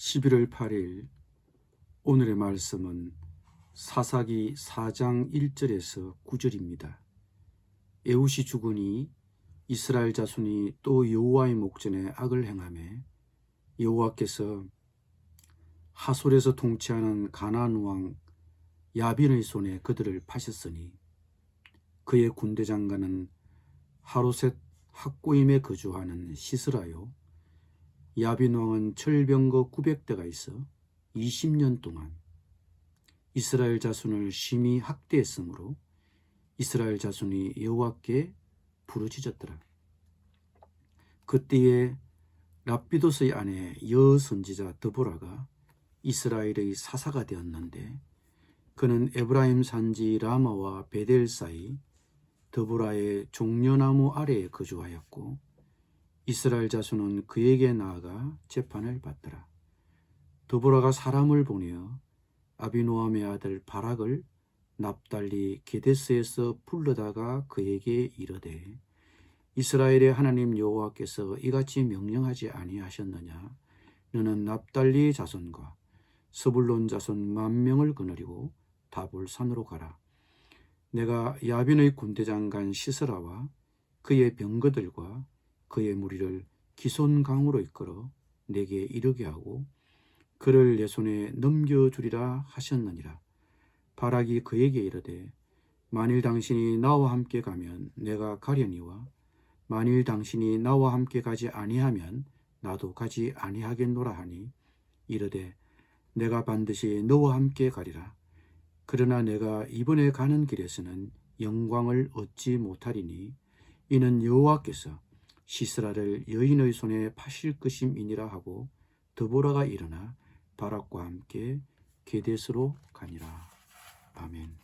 11월 8일 오늘의 말씀은 사사기 4장 1절에서 9절입니다. 에훗이 죽으니 이스라엘 자손이 또 여호와의 목전에 악을 행하매 여호와께서 하솔에서 통치하는 가나안 왕 야빈의 손에 그들을 파셨으니 그의 군대 장관은 하로셋 학고임에 거주하는 시스라요. 야빈 왕은 철병거 900대가 있어 20년 동안 이스라엘 자손을 심히 학대했으므로 이스라엘 자손이 여호와께 부르짖었더라. 그때에 랍비도스의 아내 여선지자 드보라가 이스라엘의 사사가 되었는데 그는 에브라임 산지 라마와 베델 사이 드보라의 종려나무 아래에 거주하였고 이스라엘 자손은 그에게 나아가 재판을 받더라. 드보라가 사람을 보내어 아비노함의 아들 바락을 납달리 게데스에서 불러다가 그에게 이르되 이스라엘의 하나님 여호와께서 이같이 명령하지 아니하셨느냐? 너는 납달리 자손과 스불론 자손 10,000명을 거느리고 다볼 산으로 가라. 내가 야빈의 군대 장관 시스라와 그의 병거들과 그의 무리를 기손강으로 이끌어 내게 이르게 하고 그를 내 손에 넘겨주리라 하셨느니라. 바락이 그에게 이르되 만일 당신이 나와 함께 가면 내가 가려니와 만일 당신이 나와 함께 가지 아니하면 나도 가지 아니하겠노라 하니 이르되 내가 반드시 너와 함께 가리라. 그러나 내가 이번에 가는 길에서는 영광을 얻지 못하리니 이는 여호와께서 시스라를 여인의 손에 파실 것임이니라 하고 드보라가 일어나 바락과 함께 게데스로 가니라. 아멘.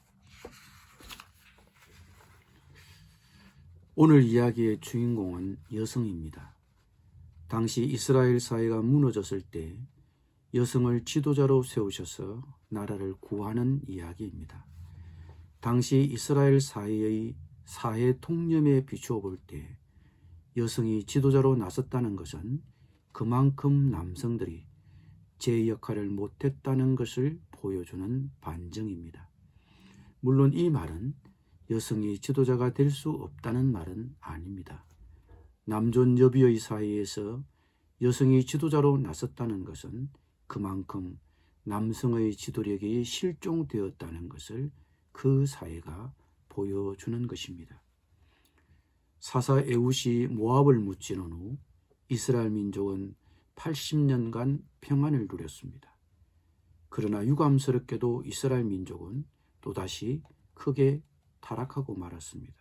오늘 이야기의 주인공은 여성입니다. 당시 이스라엘 사회가 무너졌을 때 여성을 지도자로 세우셔서 나라를 구하는 이야기입니다. 당시 이스라엘 사회의 사회 통념에 비추어 볼 때 여성이 지도자로 나섰다는 것은 그만큼 남성들이 제 역할을 못했다는 것을 보여주는 반증입니다. 물론 이 말은 여성이 지도자가 될 수 없다는 말은 아닙니다. 남존여비의 사회에서 여성이 지도자로 나섰다는 것은 그만큼 남성의 지도력이 실종되었다는 것을 그 사회가 보여주는 것입니다. 사사 에훗이 모압을 무찌른 후 이스라엘 민족은 80년간 평안을 누렸습니다. 그러나 유감스럽게도 이스라엘 민족은 또다시 크게 타락하고 말았습니다.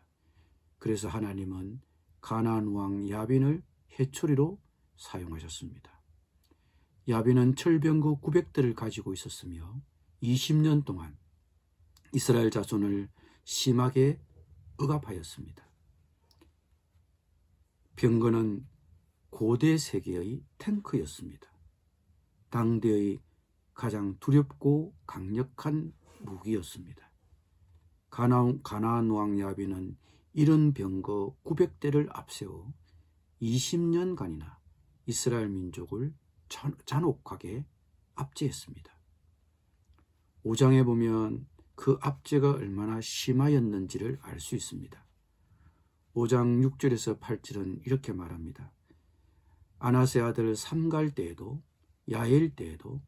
그래서 하나님은 가나안 왕 야빈을 해초리로 사용하셨습니다. 야빈은 철병거 900대를 가지고 있었으며 20년 동안 이스라엘 자손을 심하게 억압하였습니다. 병거는 고대 세계의 탱크였습니다. 당대의 가장 두렵고 강력한 무기였습니다. 가나안 왕 야빈은 이런 병거 900대를 앞세워 20년간이나 이스라엘 민족을 잔혹하게 압제했습니다. 5장에 보면 그 압제가 얼마나 심하였는지를 알 수 있습니다. 5장 6절에서 8절은 이렇게 말합니다. 아나세 아들 삼갈 때에도 야엘 때에도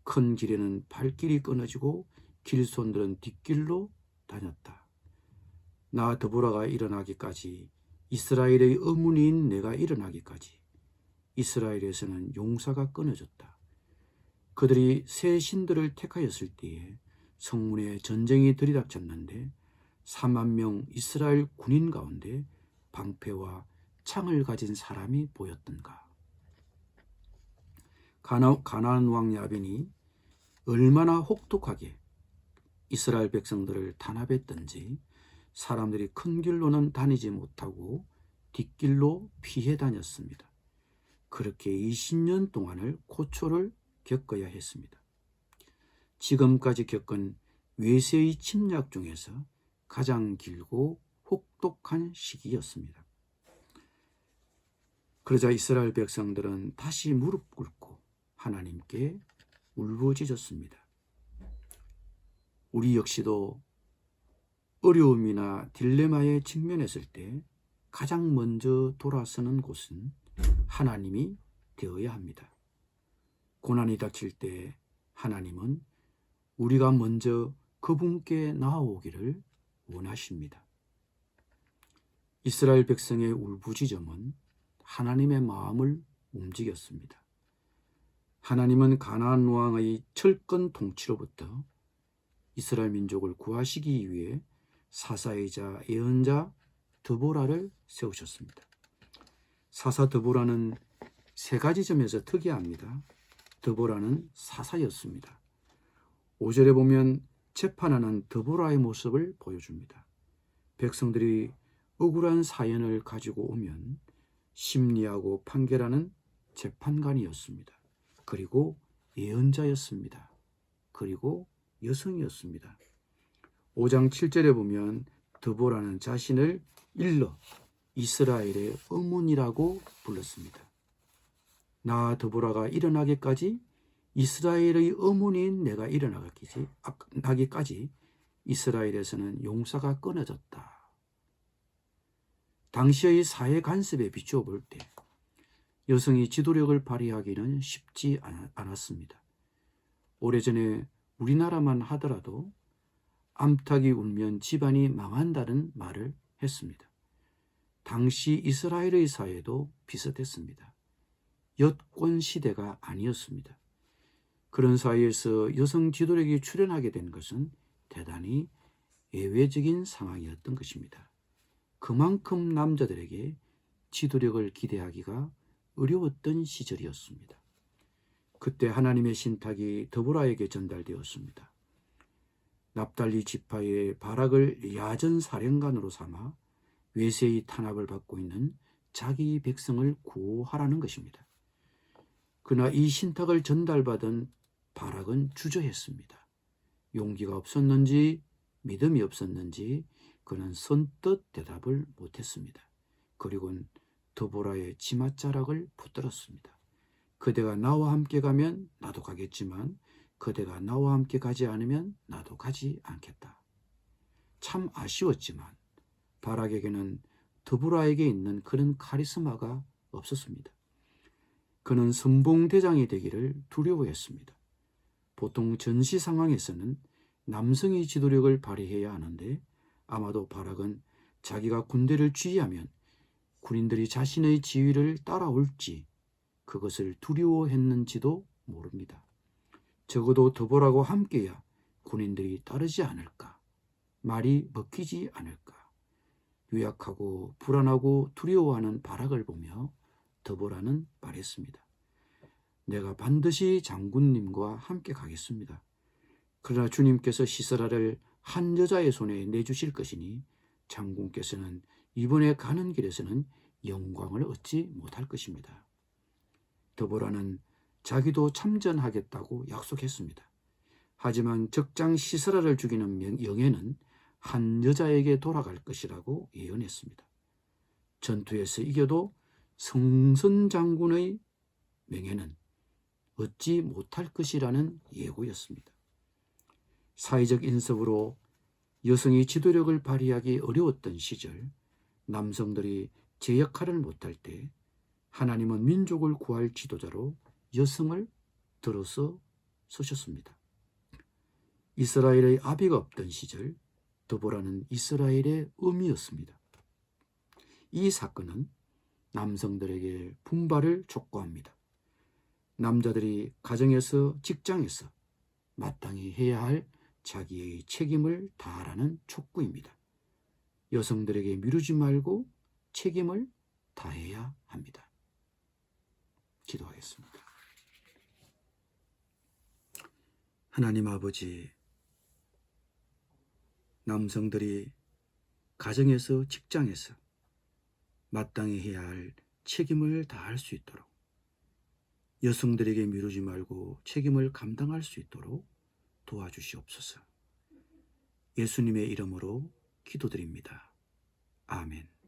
큰 길에는 발길이 끊어지고 길손들은 뒷길로 다녔다. 나 드보라가 일어나기까지 이스라엘의 어머니인 내가 일어나기까지 이스라엘에서는 용사가 끊어졌다. 그들이 새 신들을 택하였을 때에 성문에 전쟁이 들이닥쳤는데 40,000명 이스라엘 군인 가운데 방패와 창을 가진 사람이 보였던가. 가나안 왕 야빈이 얼마나 혹독하게 이스라엘 백성들을 탄압했던지 사람들이 큰 길로는 다니지 못하고 뒷길로 피해 다녔습니다. 그렇게 20년 동안을 고초를 겪어야 했습니다. 지금까지 겪은 외세의 침략 중에서 가장 길고 혹독한 시기였습니다. 그러자 이스라엘 백성들은 다시 무릎 꿇고 하나님께 울부짖었습니다. 우리 역시도 어려움이나 딜레마에 직면했을 때 가장 먼저 돌아서는 곳은 하나님이 되어야 합니다. 고난이 닥칠 때 하나님은 우리가 먼저 그분께 나아오기를 원하십니다. 이스라엘 백성의 울부짖음은 하나님의 마음을 움직였습니다. 하나님은 가나안 왕의 철권 통치로부터 이스라엘 민족을 구하시기 위해 사사이자 예언자 드보라를 세우셨습니다. 사사 드보라는 세 가지 점에서 특이합니다. 드보라는 사사였습니다. 5절에 보면 재판하는 드보라의 모습을 보여줍니다. 백성들이 억울한 사연을 가지고 오면 심리하고 판결하는 재판관이었습니다. 그리고 예언자였습니다. 그리고 여성이었습니다. 5장 7절에 보면 드보라는 자신을 일러 이스라엘의 어머니라고 불렀습니다. 나 드보라가 일어나기까지 이스라엘의 어머니인 내가 일어나기까지 이스라엘에서는 용사가 끊어졌다. 당시의 사회 간섭에 비추어 볼 때 여성이 지도력을 발휘하기는 쉽지 않았습니다. 오래전에 우리나라만 하더라도 암탉이 울면 집안이 망한다는 말을 했습니다. 당시 이스라엘의 사회도 비슷했습니다. 여권 시대가 아니었습니다. 그런 사회에서 여성 지도력이 출현하게 된 것은 대단히 예외적인 상황이었던 것입니다. 그만큼 남자들에게 지도력을 기대하기가 어려웠던 시절이었습니다. 그때 하나님의 신탁이 드보라에게 전달되었습니다. 납달리 지파의 바락을 야전 사령관으로 삼아 외세의 탄압을 받고 있는 자기 백성을 구호하라는 것입니다. 그러나 이 신탁을 전달받은 바락은 주저했습니다. 용기가 없었는지 믿음이 없었는지 그는 선뜻 대답을 못했습니다. 그리고는 드보라의 치맛자락을 붙들었습니다. 그대가 나와 함께 가면 나도 가겠지만 그대가 나와 함께 가지 않으면 나도 가지 않겠다. 참 아쉬웠지만 바락에게는 드보라에게 있는 그런 카리스마가 없었습니다. 그는 선봉대장이 되기를 두려워했습니다. 보통 전시 상황에서는 남성이 지도력을 발휘해야 하는데 아마도 바락은 자기가 군대를 지휘하면 군인들이 자신의 지휘를 따라올지 그것을 두려워했는지도 모릅니다. 적어도 드보라와 함께야 군인들이 따르지 않을까, 말이 먹히지 않을까. 유약하고 불안하고 두려워하는 바락을 보며 드보라는 말했습니다. 내가 반드시 장군님과 함께 가겠습니다. 그러나 주님께서 시스라를 한 여자의 손에 내주실 것이니 장군께서는 이번에 가는 길에서는 영광을 얻지 못할 것입니다. 드보라는 자기도 참전하겠다고 약속했습니다. 하지만 적장 시스라를 죽이는 영예는 한 여자에게 돌아갈 것이라고 예언했습니다. 전투에서 이겨도 성선 장군의 명예는 얻지 못할 것이라는 예고였습니다. 사회적 인섭으로 여성이 지도력을 발휘하기 어려웠던 시절, 남성들이 제 역할을 못할 때 하나님은 민족을 구할 지도자로 여성을 들어서 서셨습니다. 이스라엘의 아비가 없던 시절 드보라는 이스라엘의 어미였습니다. 이 사건은 남성들에게 분발을 촉구합니다. 남자들이 가정에서 직장에서 마땅히 해야 할 자기의 책임을 다하라는 촉구입니다. 여성들에게 미루지 말고 책임을 다해야 합니다. 기도하겠습니다. 하나님 아버지, 남성들이 가정에서 직장에서 마땅히 해야 할 책임을 다할 수 있도록 여성들에게 미루지 말고 책임을 감당할 수 있도록 도와주시옵소서. 예수님의 이름으로 기도드립니다. 아멘.